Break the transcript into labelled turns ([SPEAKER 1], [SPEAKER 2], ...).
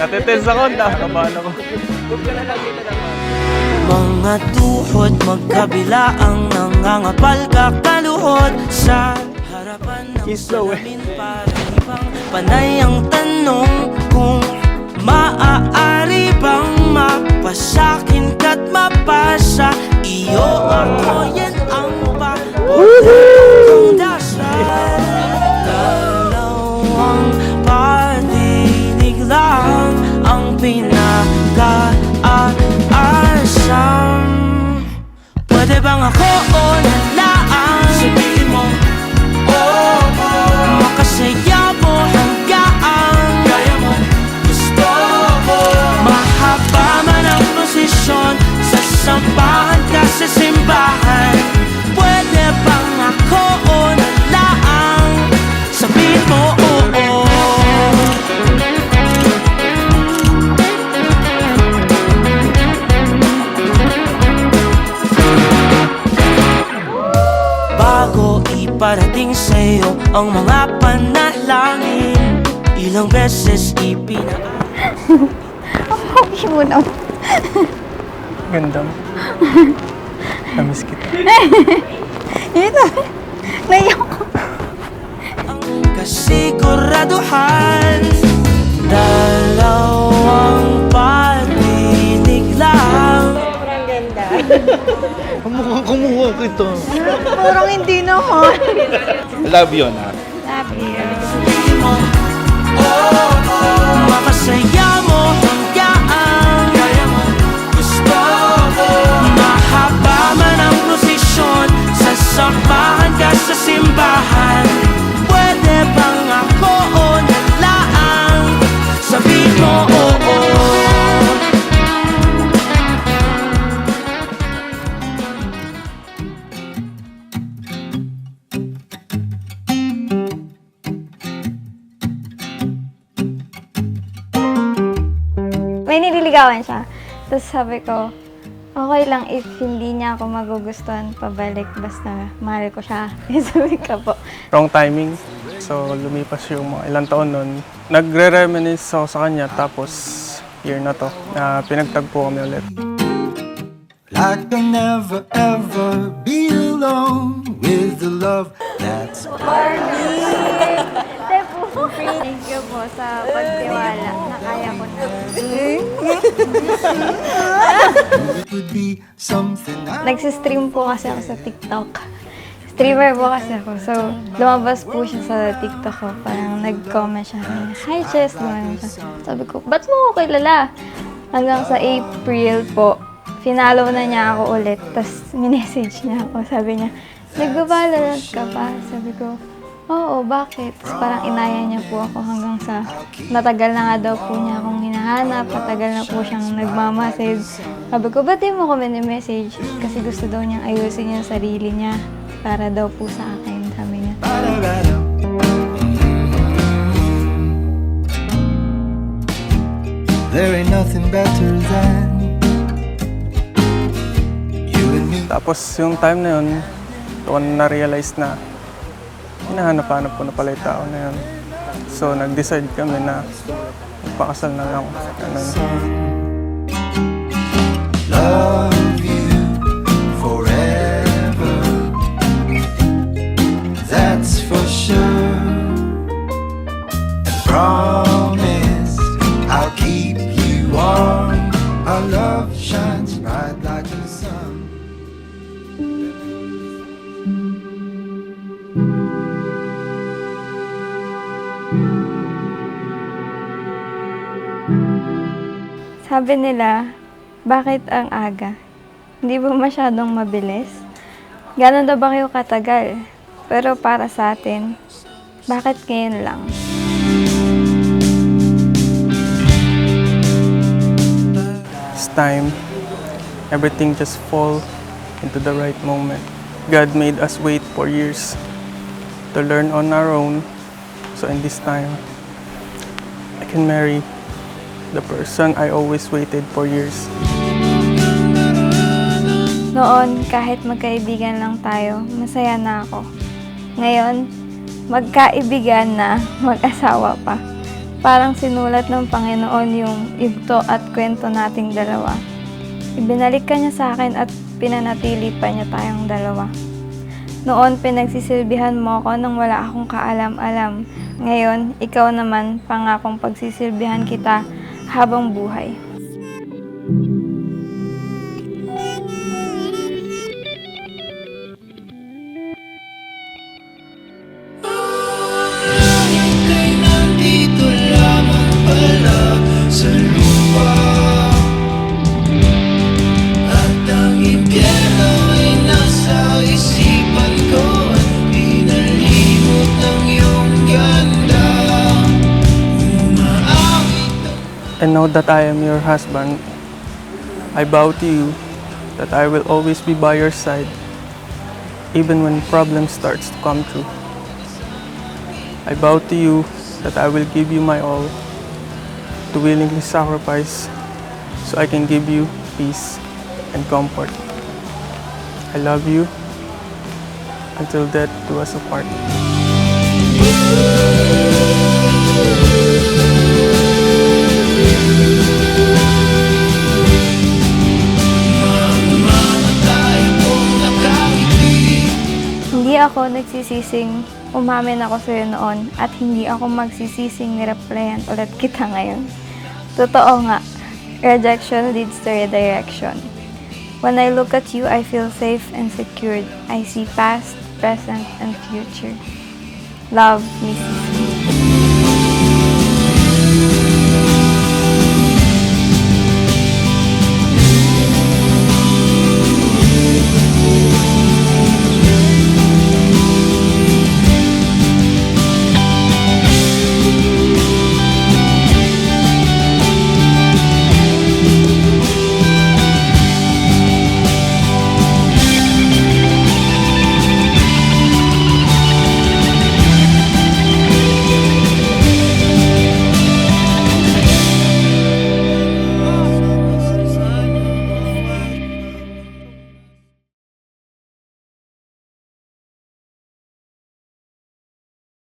[SPEAKER 1] Natitense ako, nakabahan ako.
[SPEAKER 2] Mga tuhod magkabila ang nangangapal kakaluhod sa harapan ng salamin para ibang panay ang tanong kung maaari bang mapasakin ka't mapasa iyo ako yan ang paborito kong dasal. Dalawang pag-ibig lang ang pinag-aasam. Pwede bang ako o nalaan? Sabihin mo, oh, makasaya mo hanggang kaya mo gusto mo. Mahaba man ang posisyon, sasampahan ka sa simbahan. Pwede bang ako o nalaan? Sabihin mo, oh, bago iparating sa'yo ang mga panalangin, ilang beses
[SPEAKER 3] Okay mo na.
[SPEAKER 1] Ganda mo. Namiss kita.
[SPEAKER 3] Ito. Naiyak ko.
[SPEAKER 2] ang kasiguraduhan. Dalawang pag-ibig lang.
[SPEAKER 3] Sobrang ganda.
[SPEAKER 1] Mukhang kumuha kita.
[SPEAKER 3] Parang hindi naman.
[SPEAKER 1] Love you, na.
[SPEAKER 3] Love you.
[SPEAKER 2] Sabihin mo, oh, makasaya mo hanggang kaya mo gusto mo. Mahaba man ang posisyon, sasampahan ka sa simbahan. Pwede bang ako o nalaan? Sabihin mo, oh,
[SPEAKER 3] May nililigawan siya. Tapos sabi ko, okay lang if hindi niya ako magugustuhan pabalik basta mahal ko siya. Sabi ko po.
[SPEAKER 1] Wrong timing. So, lumipas yung mga ilang taon nun. Nagre-reminisce ako sa kanya, tapos year na to, pinagtagpo kami ulit.
[SPEAKER 4] Like I'll never ever be alone with the love that's
[SPEAKER 3] Thank you po sa pagtiwala na kaya ko na.
[SPEAKER 4] it would be something I
[SPEAKER 3] Nagsistream po kasi ako sa TikTok. Streamer po kasi ako. So, lumabas po siya sa TikTok ko. Parang nag-comment siya. Hi, Jess. Lumabas siya. Sabi ko, ba't mo ako kilala? Hanggang sa April po, finalo na niya ako ulit. Tapos, minessage niya ako. Sabi niya, nag-Valorant ka pa? Sabi ko, oo, bakit? Tapos parang inaya niya po ako hanggang sa matagal na nga daw po niya akong hinahanap, matagal na po siyang nagmamassage. Sabi ko, ba't di mo ko message? Kasi gusto daw niyang ayusin yung sarili niya para daw po sa akin, sabi niya.
[SPEAKER 4] There ain't nothing better than you and me.
[SPEAKER 1] Tapos yung time na yun, doon na-realize na hinahanap-hanap ko na pala yung tao na yun. So, nag-decide kami na magpakasal na lang. Ganun.
[SPEAKER 4] Love you forever. That's for sure. And promise I'll keep you warm. Our love shines bright like the sun.
[SPEAKER 3] Sabi nila, bakit ang aga? Hindi ba masyadong mabilis? Ganon daw ba kayo katagal? Pero para sa atin, bakit ngayon lang?
[SPEAKER 1] This time, everything just fall into the right moment. God made us wait for years to learn on our own. So in this time, I can marry the person I always waited for years.
[SPEAKER 3] Noon, kahit magkaibigan lang tayo, masaya na ako. Ngayon, magkaibigan na, mag-asawa pa. Parang sinulat ng Panginoon yung yugto at kwento nating dalawa. Ibinalik ka niya sa akin at pinanatili pa niya tayong dalawa. Noon, pinagsisilbihan mo ako nang wala akong kaalam-alam. Ngayon, ikaw naman, pangakong pagsisilbihan kita habang buhay.
[SPEAKER 2] Ika'y nandito lamang pala sa lupa, at ang impyerno ay nasa isipan ko, at pinalimot ng iyong ganda. Umaawit
[SPEAKER 1] And now that I am your husband, I vow to you that I will always be by your side, even when problems starts to come true. I vow to you that I will give you my all, to willingly sacrifice so I can give you peace and comfort. I love you until death do us apart.
[SPEAKER 3] Hindi ako nagsisising umamin ako sa'yo noon at hindi ako magsisising nireplyan ulit kita ngayon. Totoo nga, rejection leads to redirection. When I look at you, I feel safe and secured. I see past, present, and future. Love, Mrs.